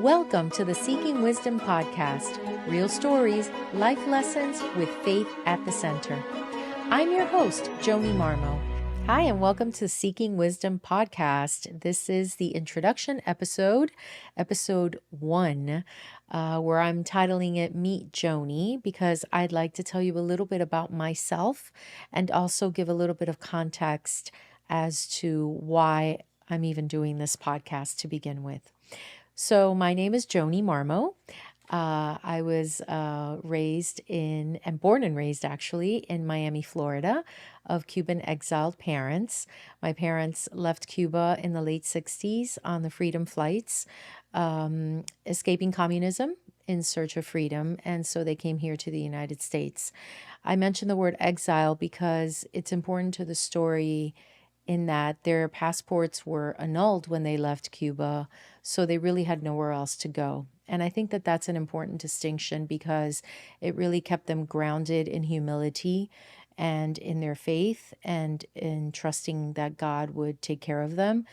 Welcome to the Seeking Wisdom podcast, real stories, life lessons with faith at the center. I'm your host, Joni Marmo. Hi, and welcome to Seeking Wisdom podcast. This is the introduction episode 1, where I'm titling it Meet Joni, because I'd like to tell you a little bit about myself and also give a little bit of context as to why I'm even doing this podcast to begin with. So my name is Joni Marmo. I was born and raised actually in Miami, Florida, of Cuban exiled parents. My parents left Cuba in the late 60s on the freedom flights, escaping communism in search of freedom. And so they came here to the United States. I mentioned the word exile because it's important to the story in that their passports were annulled when they left Cuba, so they really had nowhere else to go. And I think that that's an important distinction because it really kept them grounded in humility and in their faith and in trusting that God would take care of them,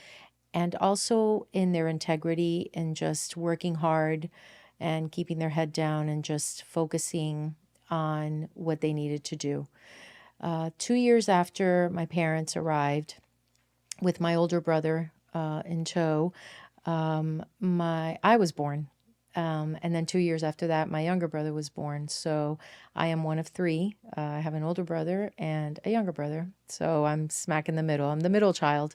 and also in their integrity and just working hard and keeping their head down and just focusing on what they needed to do. 2 years after my parents arrived, with my older brother in tow, I was born. And then 2 years after that, my younger brother was born. So I am one of three. I have an older brother and a younger brother. So I'm smack in the middle. I'm the middle child,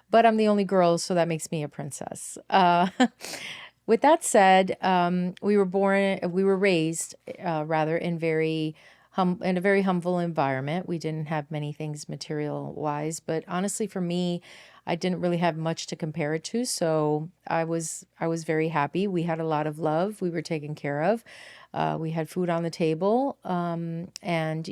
but I'm the only girl, so that makes me a princess. With that said, we were raised rather in in a very humble environment. We didn't have many things material wise, but honestly for me, I didn't really have much to compare it to. So I was very happy. We had a lot of love. We were taken care of. We had food on the table. And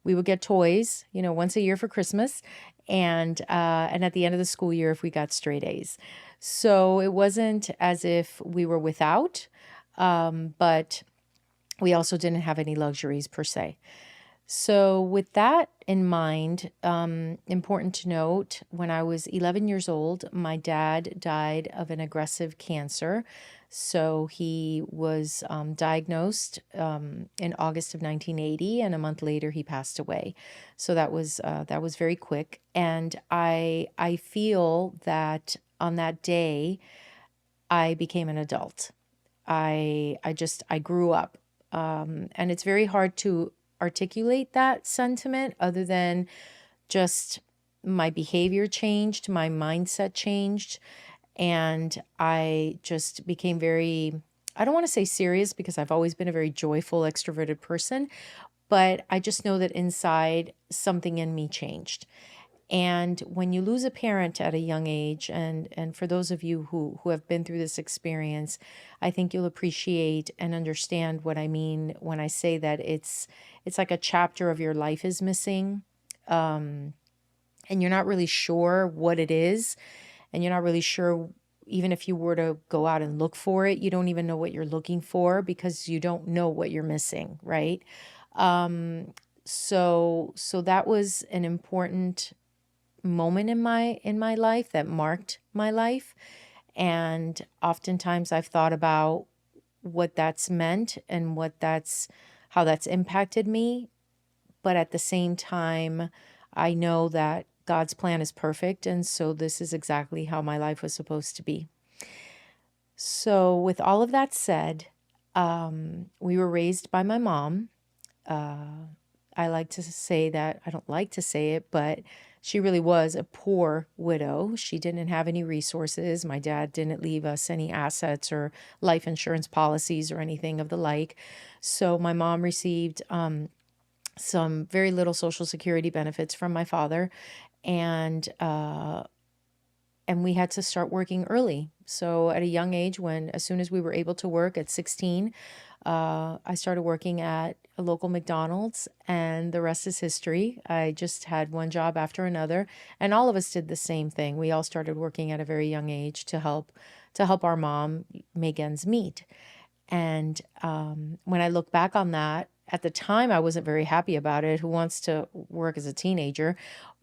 we would get toys, once a year for Christmas. And at the end of the school year, if we got straight A's. So it wasn't as if we were without, but we also didn't have any luxuries per se. So with that in mind, important to note, when I was 11 years old, my dad died of an aggressive cancer. So he was diagnosed in August of 1980, and a month later he passed away. So that was very quick. And I feel that on that day, I became an adult. I grew up. And it's very hard to articulate that sentiment other than just my behavior changed, my mindset changed, and I just became I don't want to say serious because I've always been a very joyful, extroverted person, but I just know that inside something in me changed. And when you lose a parent at a young age, and for those of you who have been through this experience, I think you'll appreciate and understand what I mean when I say that it's like a chapter of your life is missing, and you're not really sure what it is, and you're not really sure, even if you were to go out and look for it, you don't even know what you're looking for because you don't know what you're missing, right? So that was an important moment in my life that marked my life, and oftentimes I've thought about what that's meant and how that's impacted me, but at the same time I know that God's plan is perfect, and so this is exactly how my life was supposed to be. So with all of that said, we were raised by my mom. I like to say that, I don't like to say it, but she really was a poor widow. She didn't have any resources. My dad didn't leave us any assets or life insurance policies or anything of the like. So my mom received some very little Social Security benefits from my father, and we had to start working early. So at a young age, as soon as we were able to work at 16, I started working at a local McDonald's, and the rest is history. I just had one job after another, and all of us did the same thing. We all started working at a very young age to help our mom make ends meet. And when I look back on that, at the time, I wasn't very happy about it. Who wants to work as a teenager?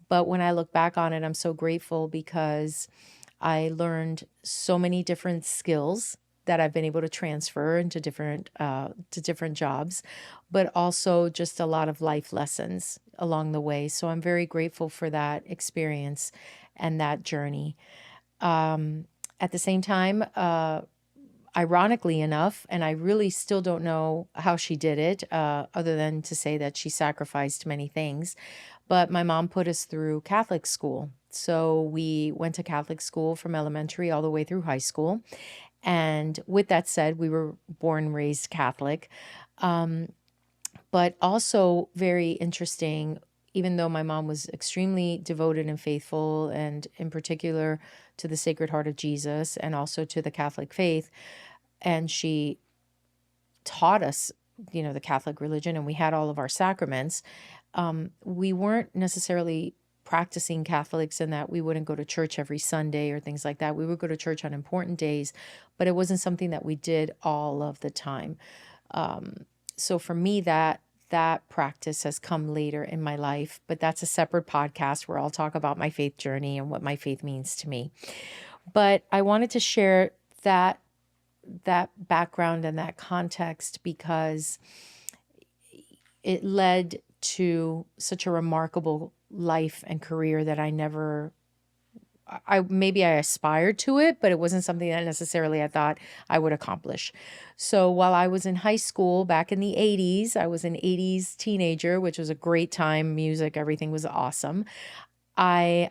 But when I look back on it, I'm so grateful because I learned so many different skills that I've been able to transfer into different jobs, but also just a lot of life lessons along the way. So I'm very grateful for that experience and that journey. At the same time, ironically enough, and I really still don't know how she did it, other than to say that she sacrificed many things. But my mom put us through Catholic school. So we went to Catholic school from elementary all the way through high school. And with that said, we were born and raised Catholic. But also very interesting, even though my mom was extremely devoted and faithful, and in particular to the Sacred Heart of Jesus and also to the Catholic faith, and she taught us, the Catholic religion, and we had all of our sacraments. We weren't necessarily practicing Catholics in that we wouldn't go to church every Sunday or things like that. We would go to church on important days, but it wasn't something that we did all of the time. So for me, that practice has come later in my life, but that's a separate podcast where I'll talk about my faith journey and what my faith means to me. But I wanted to share that background and that context because it led to such a remarkable life and career that maybe I aspired to it, but it wasn't something that necessarily I thought I would accomplish. So while I was in high school back in the 80s, I was an 80s teenager, which was a great time. Music, everything was awesome. I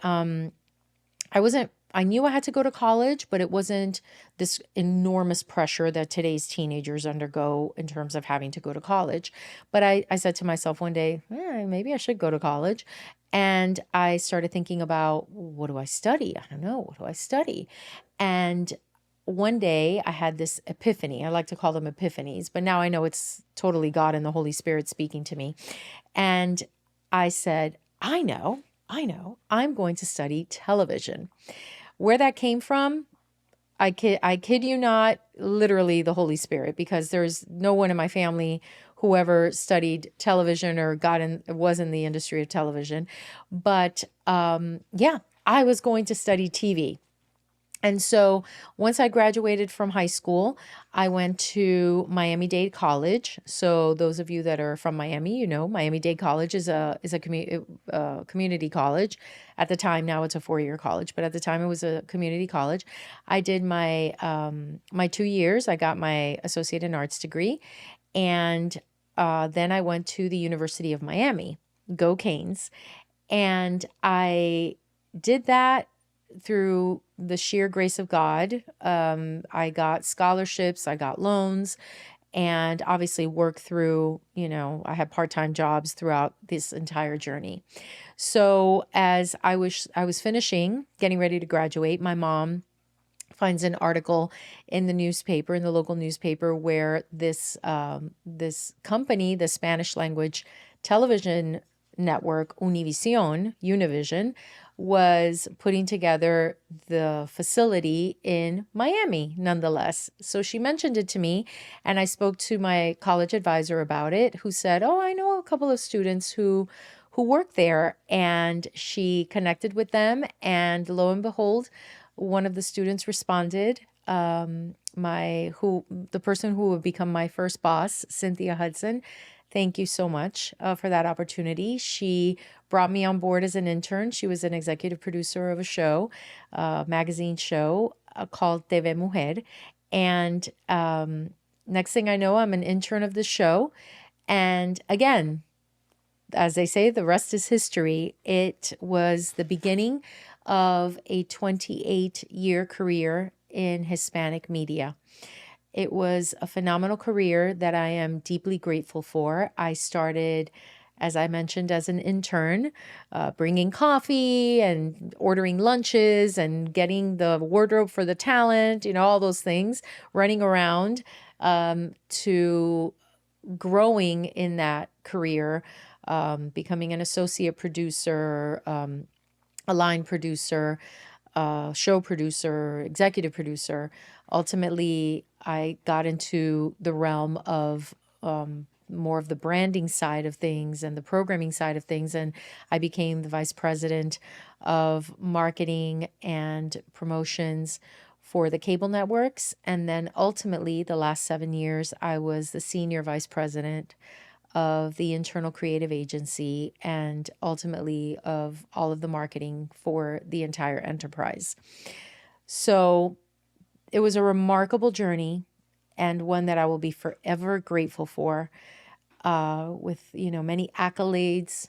knew I had to go to college, but it wasn't this enormous pressure that today's teenagers undergo in terms of having to go to college. But I said to myself one day, maybe I should go to college. And I started thinking about, what do I study? I don't know. What do I study? And one day I had this epiphany. I like to call them epiphanies, but now I know it's totally God and the Holy Spirit speaking to me. And I said, I know, I'm going to study television. Where that came from, I kid you not, literally the Holy Spirit, because there's no one in my family who ever studied television or was in the industry of television. But yeah, I was going to study TV. And so once I graduated from high school, I went to Miami-Dade College. So those of you that are from Miami, Miami-Dade College is a community college. At the time, now it's a 4-year college, but at the time it was a community college. I did my 2 years. I got my associate in arts degree, and then I went to the University of Miami. Go Canes! And I did that through the sheer grace of God. I got scholarships, I got loans, and obviously worked through, I had part-time jobs throughout this entire journey. So as I was finishing, getting ready to graduate, my mom finds an article in the local newspaper, where this company, the Spanish language television network Univision, was putting together the facility in Miami nonetheless. So she mentioned it to me, and I spoke to my college advisor about it, who said, "Oh, I know a couple of students who work there." And she connected with them, and lo and behold, one of the students responded. The person who would become my first boss, Cynthia Hudson. Thank you so much for that opportunity. She brought me on board as an intern. She was an executive producer of a show, magazine show called TV Mujer. And next thing I know, I'm an intern of the show. And again, as they say, the rest is history. It was the beginning of a 28-year career in Hispanic media. It was a phenomenal career that I am deeply grateful for. I started, as I mentioned, as an intern, bringing coffee and ordering lunches and getting the wardrobe for the talent, all those things, running around, to growing in that career, becoming an associate producer, a line producer, show producer, executive producer. Ultimately, I got into the realm of more of the branding side of things and the programming side of things, and I became the vice president of marketing and promotions for the cable networks. And then ultimately, the last 7 years, I was the senior vice president of the internal creative agency and ultimately of all of the marketing for the entire enterprise. So it was a remarkable journey and one that I will be forever grateful for, with, many accolades,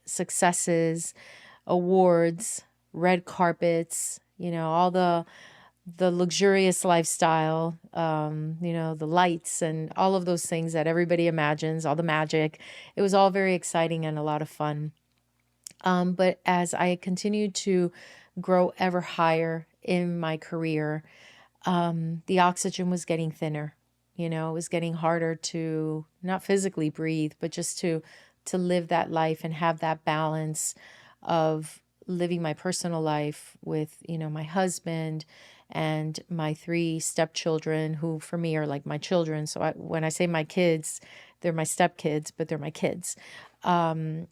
successes, awards, red carpets, all the luxurious lifestyle, the lights and all of those things that everybody imagines, all the magic. It was all very exciting and a lot of fun. But as I continued to grow ever higher in my career, the oxygen was getting thinner. It was getting harder to not physically breathe, but just to live that life and have that balance of living my personal life with, my husband and my 3 stepchildren, who for me are like my children. So when I say my kids, they're my stepkids, but they're my kids. And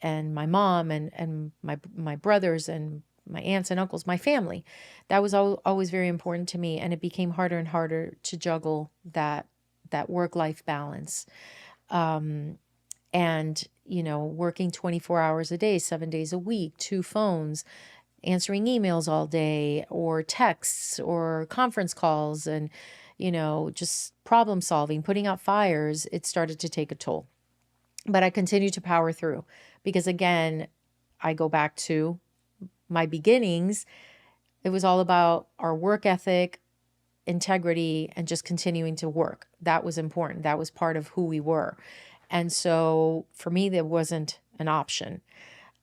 my mom and my brothers and my aunts and uncles, my family. That was always very important to me, and it became harder and harder to juggle that work-life balance. And working 24 hours a day, 7 days a week, 2 phones, answering emails all day, or texts, or conference calls, and just problem solving, putting out fires. It started to take a toll. But I continued to power through because, again, I go back to my beginnings. It was all about our work ethic, integrity, and just continuing to work. That was important. That was part of who we were. And so for me, there wasn't an option.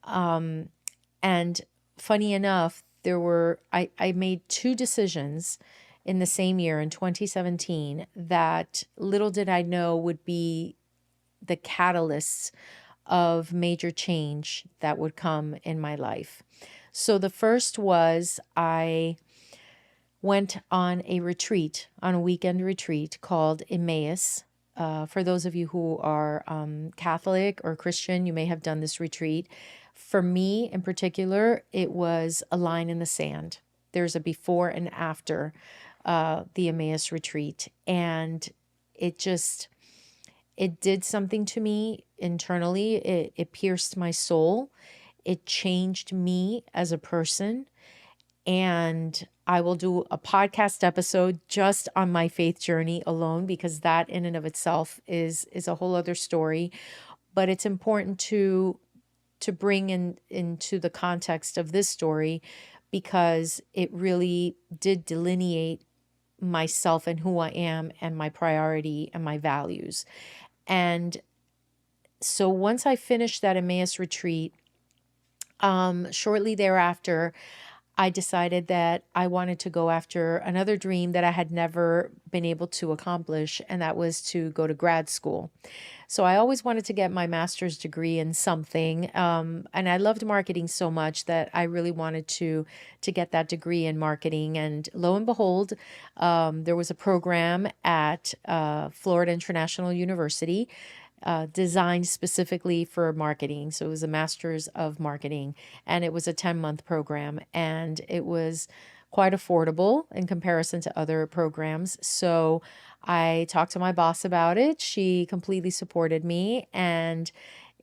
And funny enough, I made 2 decisions in the same year in 2017 that little did I know would be the catalysts of major change that would come in my life. So the first was I went on a retreat, on a weekend retreat called Emmaus. For those of you who are Catholic or Christian, you may have done this retreat. For me in particular, it was a line in the sand. There's a before and after the Emmaus retreat. And it did something to me internally. It pierced my soul. It changed me as a person. And I will do a podcast episode just on my faith journey alone, because that in and of itself is a whole other story. But it's important to bring into the context of this story, because it really did delineate myself and who I am and my priority and my values. And so once I finished that Emmaus retreat, shortly thereafter, I decided that I wanted to go after another dream that I had never been able to accomplish, and that was to go to grad school. So I always wanted to get my master's degree in something, and I loved marketing so much that I really wanted to get that degree in marketing. And lo and behold, there was a program at Florida International University designed specifically for marketing. So it was a master's of marketing, and it was a 10-month program, and it was quite affordable in comparison to other programs. So I talked to my boss about it. She completely supported me. And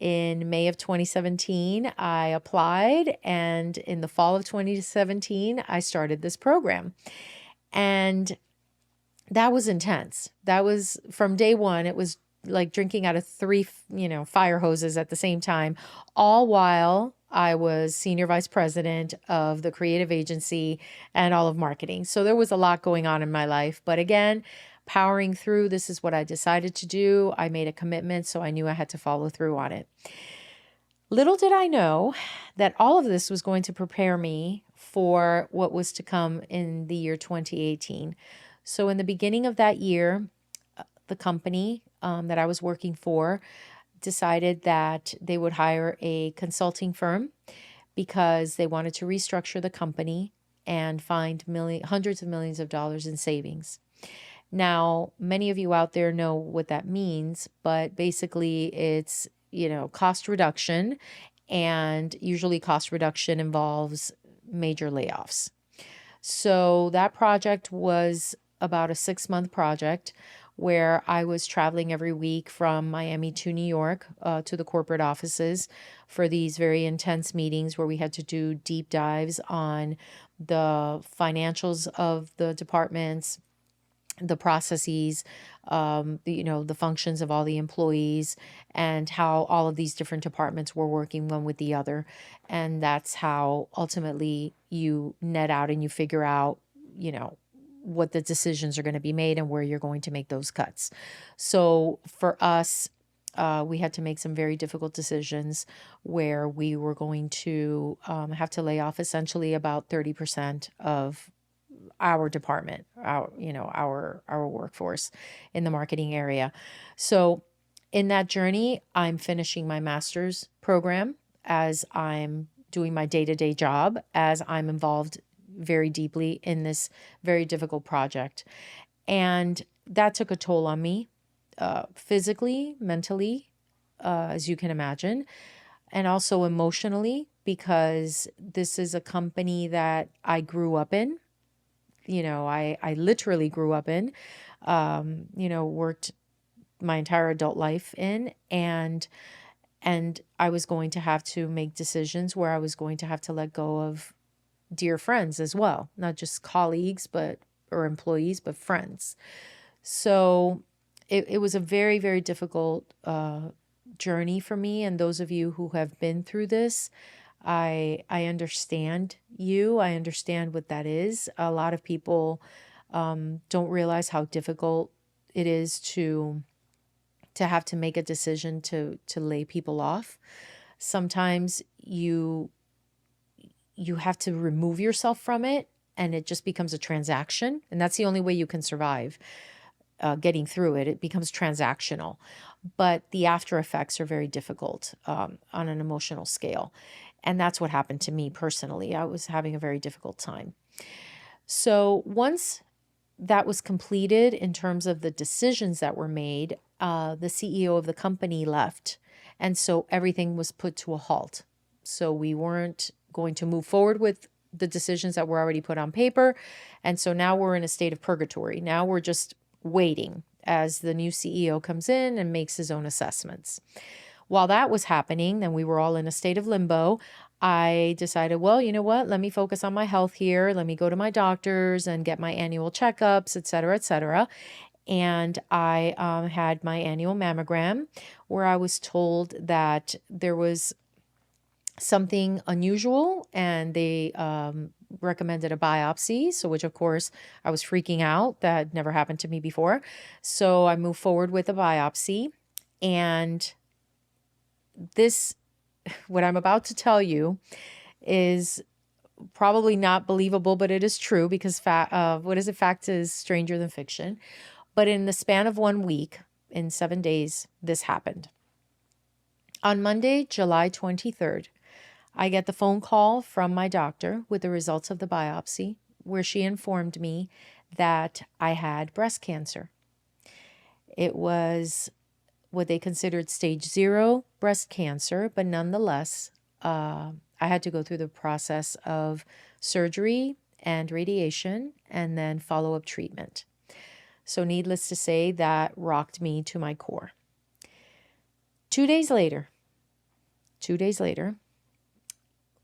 in May of 2017, I applied. And in the fall of 2017, I started this program. And that was intense. That was from day one. It was like drinking out of 3, fire hoses at the same time, all while I was senior vice president of the creative agency and all of marketing. So there was a lot going on in my life. But again, powering through, this is what I decided to do. I made a commitment, so I knew I had to follow through on it. Little did I know that all of this was going to prepare me for what was to come in the year 2018. So in the beginning of that year, the company that I was working for decided that they would hire a consulting firm because they wanted to restructure the company and find hundreds of millions of dollars in savings. Now, many of you out there know what that means, but basically it's, cost reduction, and usually cost reduction involves major layoffs. So that project was about a 6-month project where I was traveling every week from Miami to New York to the corporate offices for these very intense meetings where we had to do deep dives on the financials of the departments, the processes, the functions of all the employees, and how all of these different departments were working one with the other. And that's how ultimately you net out and you figure out, what the decisions are going to be made and where you're going to make those cuts. So for us, we had to make some very difficult decisions where we were going to have to lay off essentially about 30% of our department, our workforce in the marketing area. So in that journey, I'm finishing my master's program as I'm doing my day-to-day job, as I'm involved very deeply in this very difficult project. And that took a toll on me, physically, mentally, as you can imagine, and also emotionally, because this is a company that I grew up in. I literally grew up in, worked my entire adult life in, and I was going to have to make decisions where I was going to have to let go of dear friends as well, not just colleagues, or employees, but friends. So it was a very, very difficult journey for me. And those of you who have been through this, I understand you. I understand what that is. A lot of people don't realize how difficult it is to have to make a decision to lay people off. Sometimes you have to remove yourself from it, and it just becomes a transaction, and that's the only way you can survive getting through it. It becomes transactional, but the after effects are very difficult on an emotional scale. And that's what happened to me personally. I was having a very difficult time. So once that was completed in terms of the decisions that were made, the CEO of the company left. And so everything was put to a halt. So we weren't going to move forward with the decisions that were already put on paper. And so now we're in a state of purgatory. Now we're just waiting as the new CEO comes in and makes his own assessments. While that was happening, then we were all in a state of limbo. I decided, well, you know what? Let me focus on my health here. Let me go to my doctors and get my annual checkups, et cetera, et cetera. And I had my annual mammogram where I was told that there was something unusual, and they recommended a biopsy. So, which of course I was freaking out. That had never happened to me before. So I moved forward with a biopsy, and this, what I'm about to tell you, is probably not believable, but it is true because fact is stranger than fiction. But in the span of 1 week, in 7 days, this happened. On Monday, July 23rd, I get the phone call from my doctor with the results of the biopsy, where she informed me that I had breast cancer. It was what they considered stage 0 breast cancer, but nonetheless, I had to go through the process of surgery and radiation and then follow-up treatment. So needless to say, that rocked me to my core. 2 days later,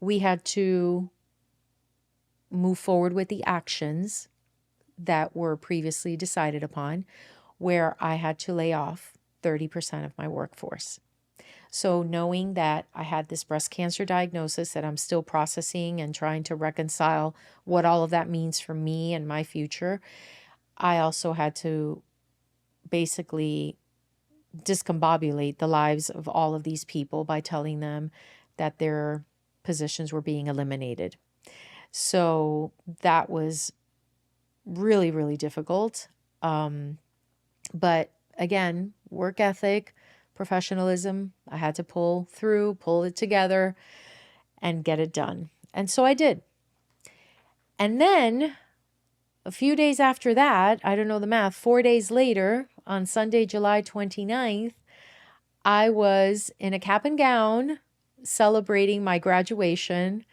we had to move forward with the actions that were previously decided upon, where I had to lay off 30% of my workforce. So knowing that I had this breast cancer diagnosis that I'm still processing and trying to reconcile what all of that means for me and my future, I also had to basically discombobulate the lives of all of these people by telling them that their positions were being eliminated. So that was really, really difficult. But again, work ethic, professionalism, I had to pull it together and get it done. And so I did. And then a few days after that, I don't know the math, 4 days later, on Sunday, July 29th, I was in a cap and gown celebrating my graduation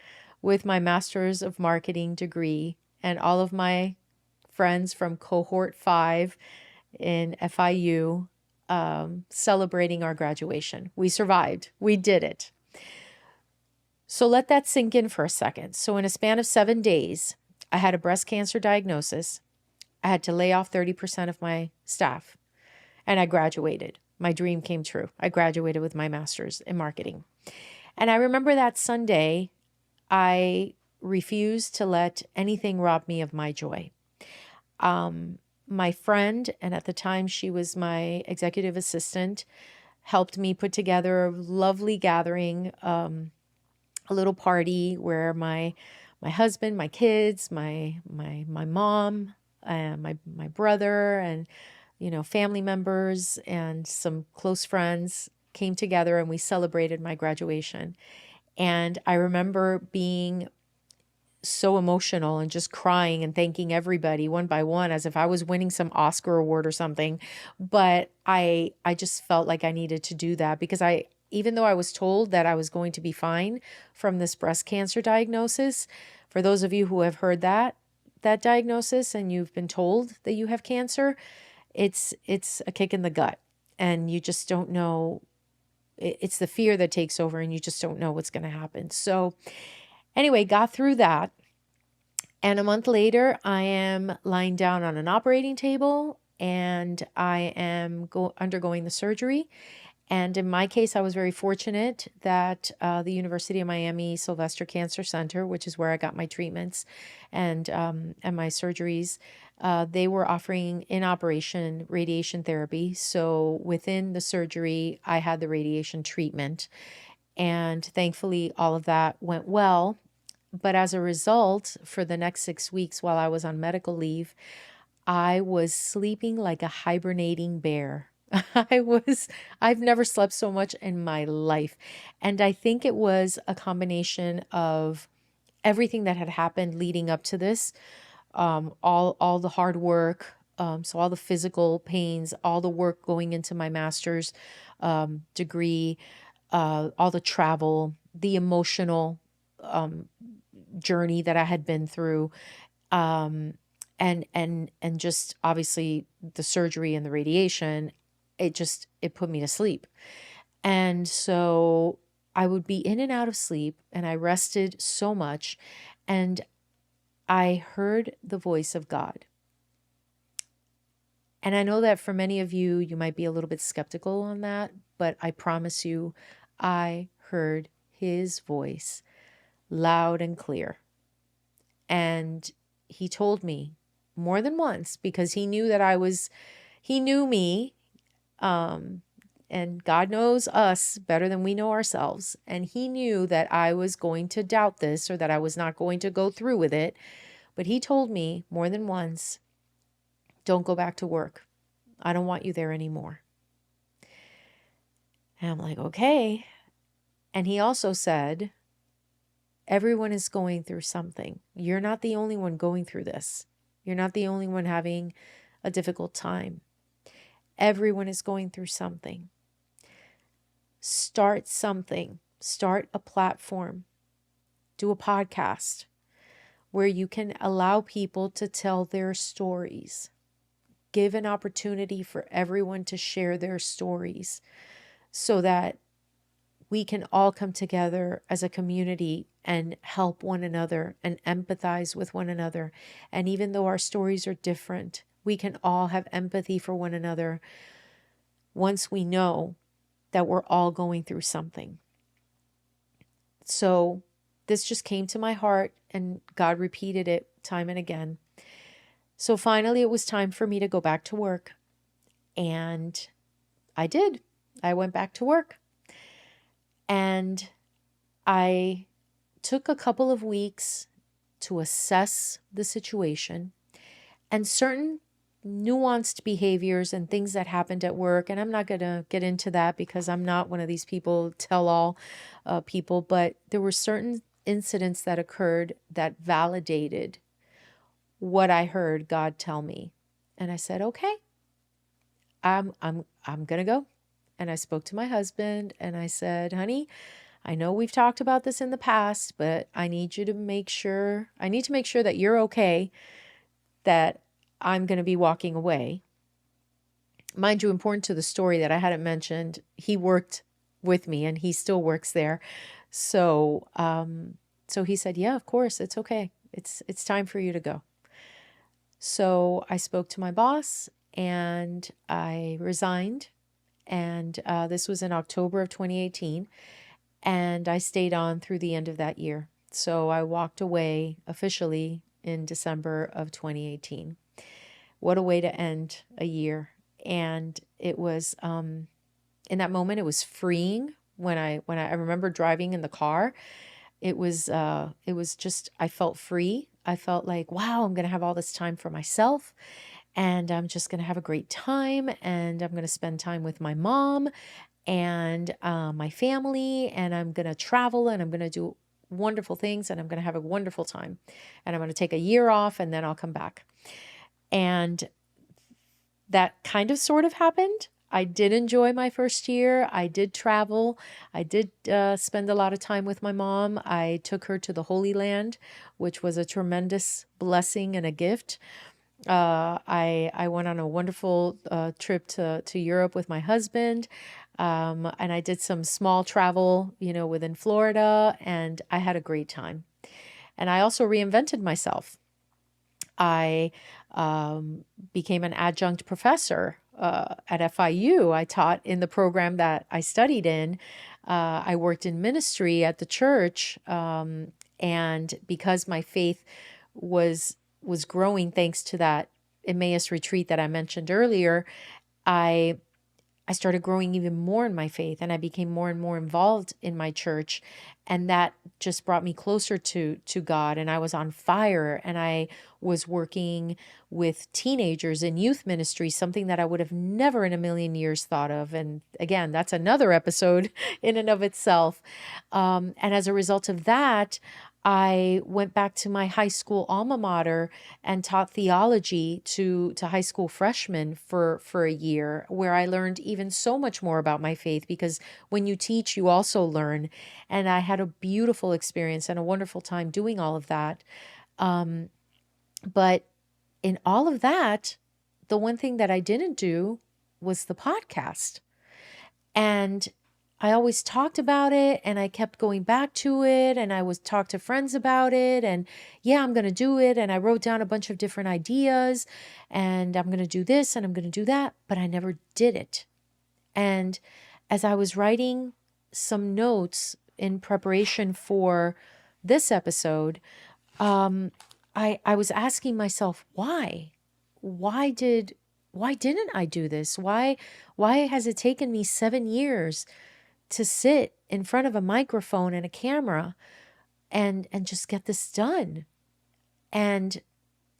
with my Master's of Marketing degree and all of my friends from cohort 5 in FIU celebrating our graduation. We survived. We did it. So let that sink in for a second. So in a span of 7 days, I had a breast cancer diagnosis. I had to lay off 30% of my staff, and I graduated. My dream came true. I graduated with my master's in marketing. And I remember that Sunday, I refused to let anything rob me of my joy. My friend, and at the time she was my executive assistant, helped me put together a lovely gathering, a little party where my husband, my kids, my mom, my brother, and family members and some close friends came together, and we celebrated my graduation. And I remember being so emotional and just crying and thanking everybody one by one as if I was winning some Oscar award or something. But I just felt like I needed to do that because even though I was told that I was going to be fine from this breast cancer diagnosis, for those of you who have heard that diagnosis and you've been told that you have cancer, it's a kick in the gut, and you just don't know. It's the fear that takes over, and you just don't know what's going to happen. So anyway, got through that. And a month later, I am lying down on an operating table, and I am undergoing the surgery. And in my case, I was very fortunate that the University of Miami Sylvester Cancer Center, which is where I got my treatments and my surgeries, they were offering in-operation radiation therapy. So within the surgery, I had the radiation treatment. And thankfully, all of that went well. But as a result, for the next 6 weeks while I was on medical leave, I was sleeping like a hibernating bear. I've never slept so much in my life. And I think it was a combination of everything that had happened leading up to this, all the hard work, so all the physical pains, all the work going into my master's degree, all the travel, the emotional journey that I had been through, and just obviously the surgery and the radiation. It put me to sleep. And so I would be in and out of sleep, and I rested so much, and I heard the voice of God. And I know that for many of you, you might be a little bit skeptical on that, but I promise you, I heard his voice loud and clear. And he told me more than once, because he knew that he knew me, and God knows us better than we know ourselves. And he knew that I was going to doubt this, or that I was not going to go through with it. But he told me more than once, don't go back to work. I don't want you there anymore. And I'm like, okay. And he also said, everyone is going through something. You're not the only one going through this. You're not the only one having a difficult time. Everyone is going through something. Start something. Start a platform. Do a podcast where you can allow people to tell their stories. Give an opportunity for everyone to share their stories so that we can all come together as a community and help one another and empathize with one another. And even though our stories are different, we can all have empathy for one another once we know that we're all going through something. So this just came to my heart, and God repeated it time and again. So finally, it was time for me to go back to work. And I did. I went back to work. And I took a couple of weeks to assess the situation and certain nuanced behaviors and things that happened at work. And I'm not going to get into that because I'm not one of these people, tell all people, but there were certain incidents that occurred that validated what I heard God tell me. And I said, okay, I'm going to go. And I spoke to my husband and I said, honey, I know we've talked about this in the past, but I need to make sure that you're okay, that I'm going to be walking away. Mind you, important to the story that I hadn't mentioned, he worked with me and he still works there. So, so he said, yeah, of course, it's okay. It's time for you to go. So I spoke to my boss and I resigned. And this was in October of 2018. And I stayed on through the end of that year. So I walked away officially in December of 2018. What a way to end a year. And it was, in that moment, it was freeing. When I remember driving in the car, it was just, I felt free. I felt like, wow, I'm going to have all this time for myself, and I'm just going to have a great time, and I'm going to spend time with my mom and my family, and I'm going to travel, and I'm going to do wonderful things, and I'm going to have a wonderful time, and I'm going to take a year off, and then I'll come back. And that kind of sort of happened. I did enjoy my first year. I did travel. I did spend a lot of time with my mom. I took her to the Holy Land, which was a tremendous blessing and a gift. I went on a wonderful trip to Europe with my husband. And I did some small travel, within Florida, and I had a great time. And I also reinvented myself. I became an adjunct professor at FIU. I taught in the program that I studied in. I worked in ministry at the church. And because my faith was growing thanks to that Emmaus retreat that I mentioned earlier, I started growing even more in my faith, and I became more and more involved in my church. And that just brought me closer to God. And I was on fire, and I was working with teenagers in youth ministry, something that I would have never in a million years thought of. And again, that's another episode in and of itself. And as a result of that, I went back to my high school alma mater and taught theology to high school freshmen for a year, where I learned even so much more about my faith, because when you teach, you also learn. And I had a beautiful experience and a wonderful time doing all of that. But in all of that, the one thing that I didn't do was the podcast. And I always talked about it, and I kept going back to it, and I was talk to friends about it, and yeah, I'm going to do it. And I wrote down a bunch of different ideas, and I'm going to do this and I'm going to do that, but I never did it. And as I was writing some notes in preparation for this episode, I was asking myself, why? Why didn't I do this? Why has it taken me 7 years to sit in front of a microphone and a camera and just get this done? And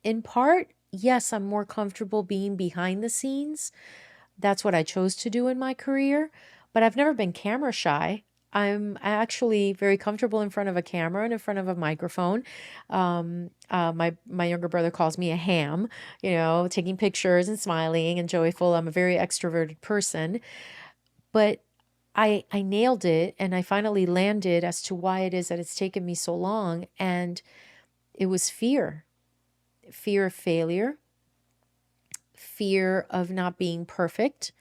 in part, yes, I'm more comfortable being behind the scenes. That's what I chose to do in my career, but I've never been camera shy. I'm actually very comfortable in front of a camera and in front of a microphone. My younger brother calls me a ham, taking pictures and smiling and joyful. I'm a very extroverted person, but I nailed it, and I finally landed as to why it is that it's taken me so long. And it was fear of failure, fear of not being perfect,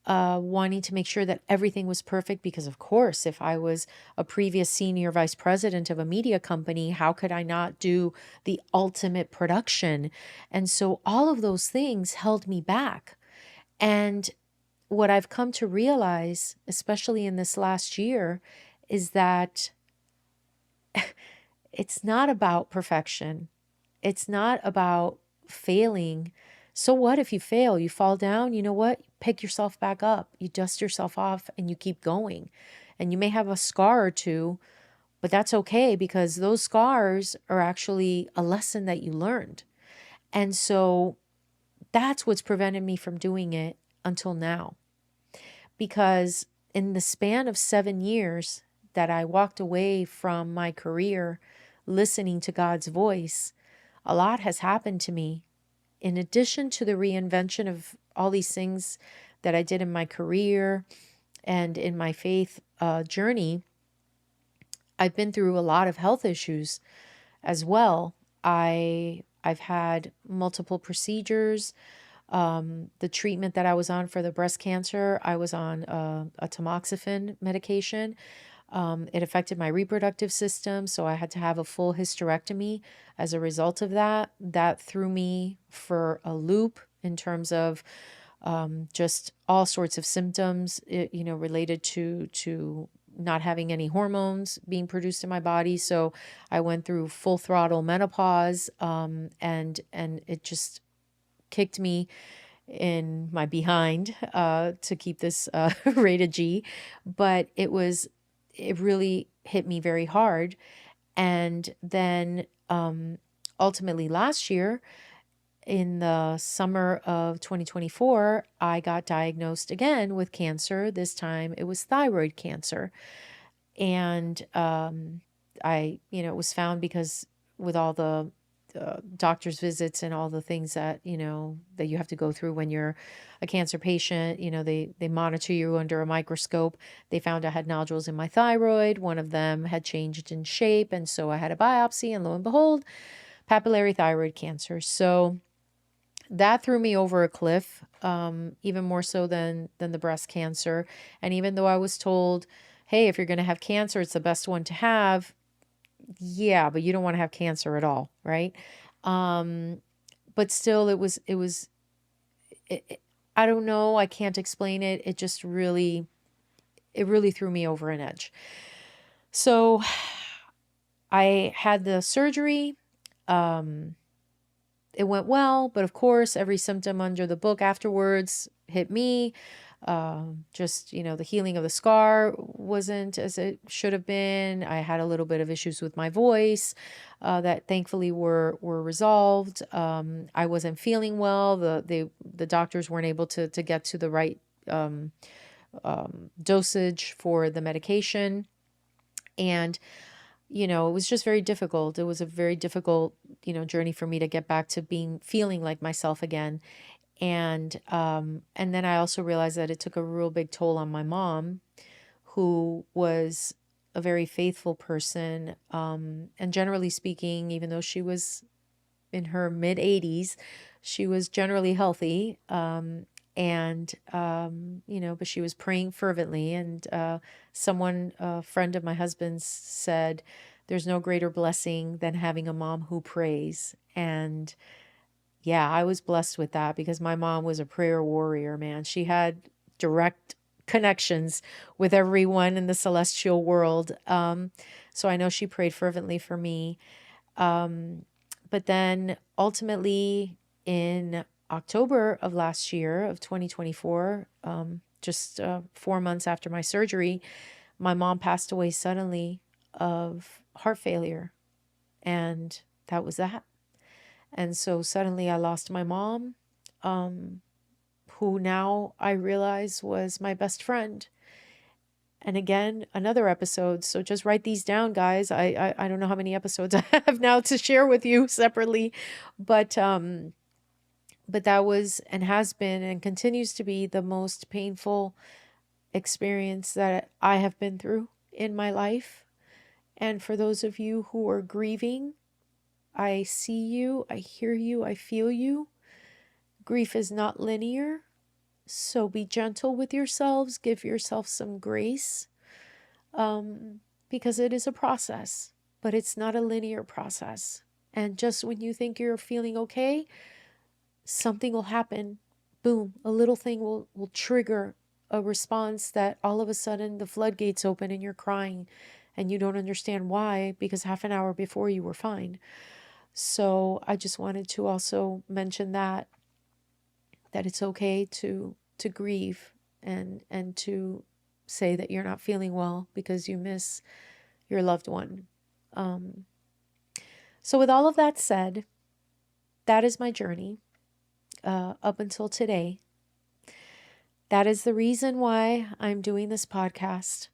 wanting to make sure that everything was perfect, because of course, if I was a previous senior vice president of a media company, how could I not do the ultimate production? And so all of those things held me back. And what I've come to realize, especially in this last year, is that it's not about perfection. It's not about failing. So what if you fail? You fall down, you know what? Pick yourself back up. You dust yourself off and you keep going. And you may have a scar or two, but that's okay, because those scars are actually a lesson that you learned. And so that's what's prevented me from doing it until now. Because in the span of 7 years that I walked away from my career listening to God's voice, a lot has happened to me. In addition to the reinvention of all these things that I did in my career and in my faith journey, I've been through a lot of health issues as well. I've had multiple procedures. The treatment that I was on for the breast cancer, I was on a tamoxifen medication. It affected my reproductive system, so I had to have a full hysterectomy as a result of that. That threw me for a loop in terms of just all sorts of symptoms, related to not having any hormones being produced in my body. So I went through full throttle menopause, and it just kicked me in my behind to keep this rated G. But it really hit me very hard. And then ultimately last year, in the summer of 2024, I got diagnosed again with cancer. This time it was thyroid cancer. And it was found because with all the doctor's visits and all the things that, that you have to go through when you're a cancer patient, they monitor you under a microscope. They found I had nodules in my thyroid. One of them had changed in shape. And so I had a biopsy, and lo and behold, papillary thyroid cancer. So that threw me over a cliff, even more so than the breast cancer. And even though I was told, hey, if you're going to have cancer, it's the best one to have. Yeah, but you don't want to have cancer at all, right? But still, I don't know. I can't explain it. It really threw me over an edge. So I had the surgery. It went well, but of course, every symptom under the book afterwards hit me. The healing of the scar wasn't as it should have been. I had a little bit of issues with my voice that thankfully were resolved. I wasn't feeling well. The doctors weren't able to get to the right dosage for the medication. And it was just very difficult. It was a very difficult, journey for me to get back to feeling like myself again. And then I also realized that it took a real big toll on my mom, who was a very faithful person. And generally speaking, even though she was in her mid 80s, she was generally healthy. But she was praying fervently. And a friend of my husband's said, there's no greater blessing than having a mom who prays. And yeah, I was blessed with that because my mom was a prayer warrior, man. She had direct connections with everyone in the celestial world. So I know she prayed fervently for me. But then ultimately in October of last year, of 2024, just 4 months after my surgery, my mom passed away suddenly of heart failure. And that was that. And so suddenly I lost my mom, who now I realize was my best friend. And again, another episode. So just write these down, guys. I don't know how many episodes I have now to share with you separately, but that was and has been and continues to be the most painful experience that I have been through in my life. And for those of you who are grieving, I see you, I hear you, I feel you. Grief is not linear, so be gentle with yourselves. Give yourself some grace, because it is a process, but it's not a linear process. And just when you think you're feeling okay, something will happen. Boom, a little thing will trigger a response that all of a sudden the floodgates open and you're crying and you don't understand why, because half an hour before you were fine. So I just wanted to also mention that it's okay to grieve and to say that you're not feeling well because you miss your loved one. So with all of that said, that is my journey up until today. That is the reason why I'm doing this podcast.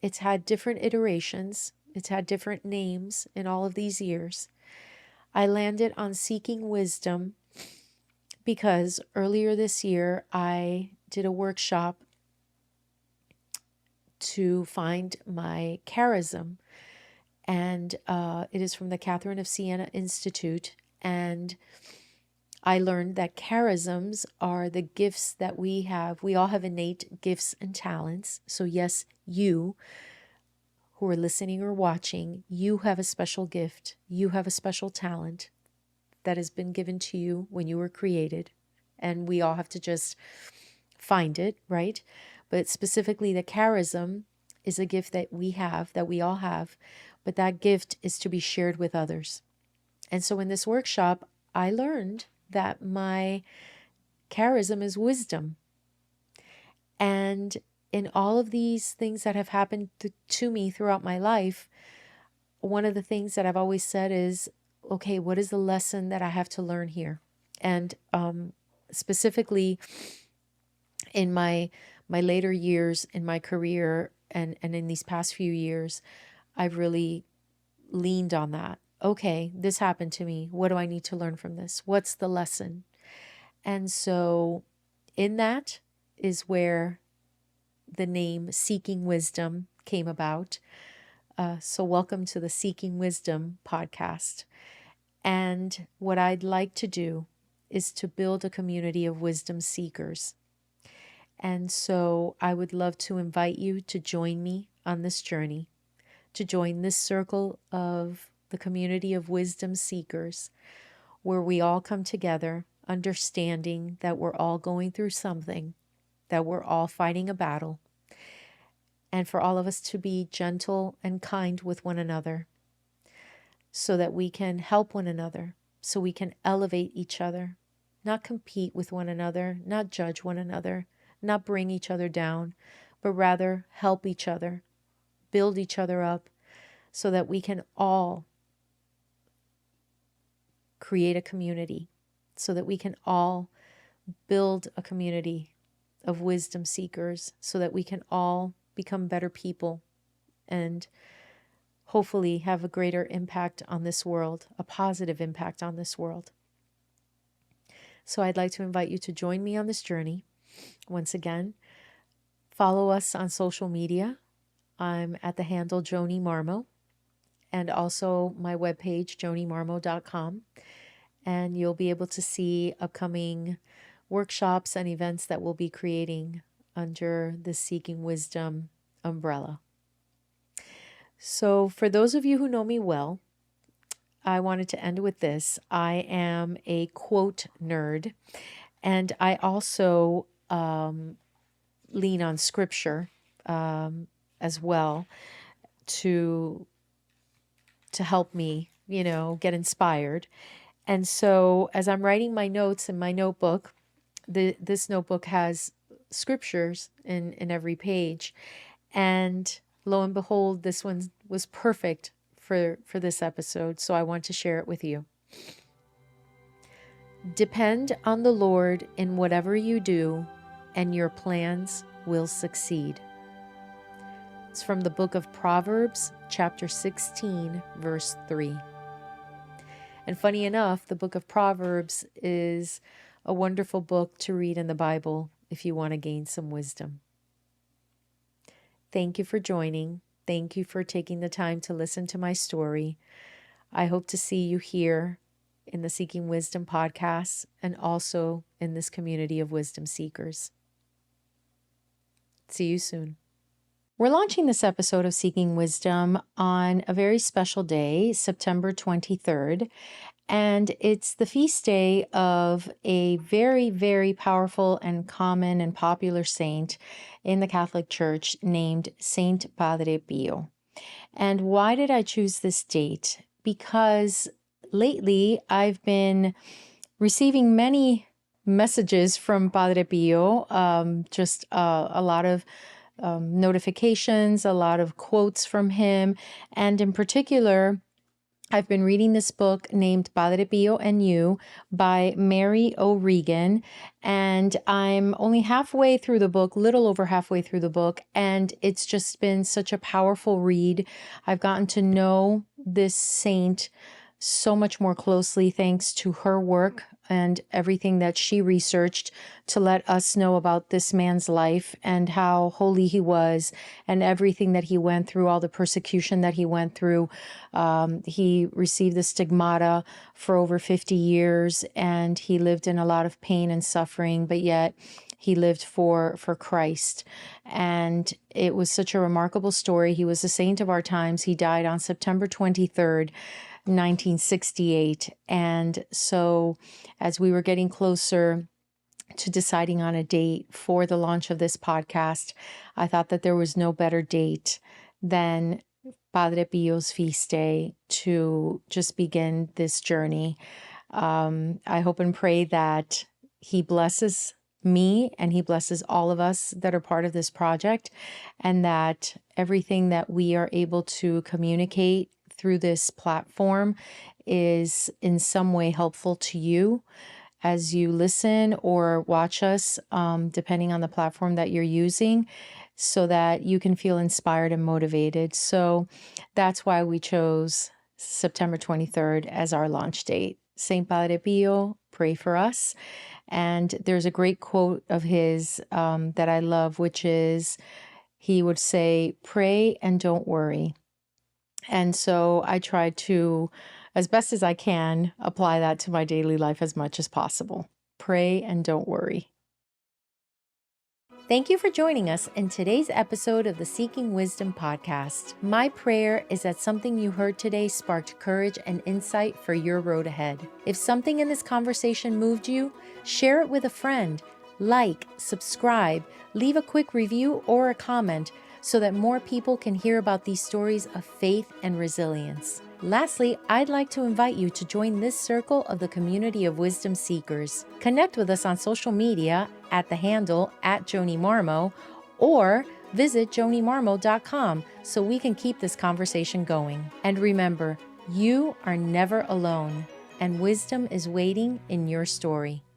It's had different iterations. It's had different names in all of these years. I landed on seeking wisdom because earlier this year I did a workshop to find my charism. And it is from the Catherine of Siena Institute. And I learned that charisms are the gifts that we have. We all have innate gifts and talents. So yes, you who are listening or watching, you have a special gift. You have a special talent that has been given to you when you were created. And we all have to just find it, right? But specifically, the charism is a gift that we have, that we all have. But that gift is to be shared with others. And so in this workshop, I learned that my charism is wisdom. And in all of these things that have happened to me throughout my life, one of the things that I've always said is, okay, what is the lesson that I have to learn here? And specifically in my later years in my career and in these past few years, I've really leaned on that. Okay, this happened to me. What do I need to learn from this? What's the lesson? And so in that is where the name Seeking Wisdom came about. So welcome to the Seeking Wisdom podcast. And what I'd like to do is to build a community of wisdom seekers. And so I would love to invite you to join me on this journey, to join this circle of the community of wisdom seekers, where we all come together, understanding that we're all going through something, that we're all fighting a battle, and for all of us to be gentle and kind with one another so that we can help one another, so we can elevate each other, not compete with one another, not judge one another, not bring each other down, but rather help each other, build each other up so that we can all create a community, so that we can all build a community of wisdom seekers, so that we can all become better people and hopefully have a greater impact on this world, a positive impact on this world. So I'd like to invite you to join me on this journey. Once again, follow us on social media. I'm at the handle Joni Marmo, and also my webpage, jonimarmo.com. And you'll be able to see upcoming workshops and events that we'll be creating under the Seeking Wisdom umbrella. So for those of you who know me well, I wanted to end with this. I am a quote nerd, and I also lean on scripture as well to help me, get inspired. And so as I'm writing my notes in my notebook, this notebook has scriptures in every page. And lo and behold, this one was perfect for this episode. So I want to share it with you. Depend on the Lord in whatever you do, and your plans will succeed. It's from the book of Proverbs, chapter 16, verse 3. And funny enough, the book of Proverbs is a wonderful book to read in the Bible if you want to gain some wisdom. Thank you for joining. Thank you for taking the time to listen to my story. I hope to see you here in the Seeking Wisdom podcast and also in this community of wisdom seekers. See you soon. We're launching this episode of Seeking Wisdom on a very special day, September 23rd, and it's the feast day of a very, very powerful and common and popular saint in the Catholic Church named Saint Padre Pio. And why did I choose this date? Because lately I've been receiving many messages from Padre Pio, just a lot of notifications, a lot of quotes from him. And in particular, I've been reading this book named Padre Pio and You by Mary O'Regan, and I'm only halfway through the book, little over halfway through the book, and it's just been such a powerful read. I've gotten to know this saint so much more closely thanks to her work and everything that she researched to let us know about this man's life and how holy he was and everything that he went through, all the persecution that he went through. He received the stigmata for over 50 years, and he lived in a lot of pain and suffering, but yet he lived for Christ. And it was such a remarkable story. He was a saint of our times. He died on September 23rd, 1968. And so as we were getting closer to deciding on a date for the launch of this podcast, I thought that there was no better date than Padre Pio's feast day to just begin this journey. I hope and pray that he blesses me and he blesses all of us that are part of this project, and that everything that we are able to communicate through this platform is in some way helpful to you as you listen or watch us, depending on the platform that you're using, so that you can feel inspired and motivated. So that's why we chose September 23rd as our launch date. Saint Padre Pio, pray for us. And there's a great quote of his that I love, which is, he would say, pray and don't worry. And so I try to, as best as I can, apply that to my daily life as much as possible. Pray and don't worry. Thank you for joining us in today's episode of the Seeking Wisdom podcast. My prayer is that something you heard today sparked courage and insight for your road ahead. If something in this conversation moved you, share it with a friend, like, subscribe, leave a quick review or a comment so that more people can hear about these stories of faith and resilience. Lastly, I'd like to invite you to join this circle of the community of wisdom seekers. Connect with us on social media at the handle @Joni Marmo, or visit jonimarmo.com so we can keep this conversation going. And remember, you are never alone, and wisdom is waiting in your story.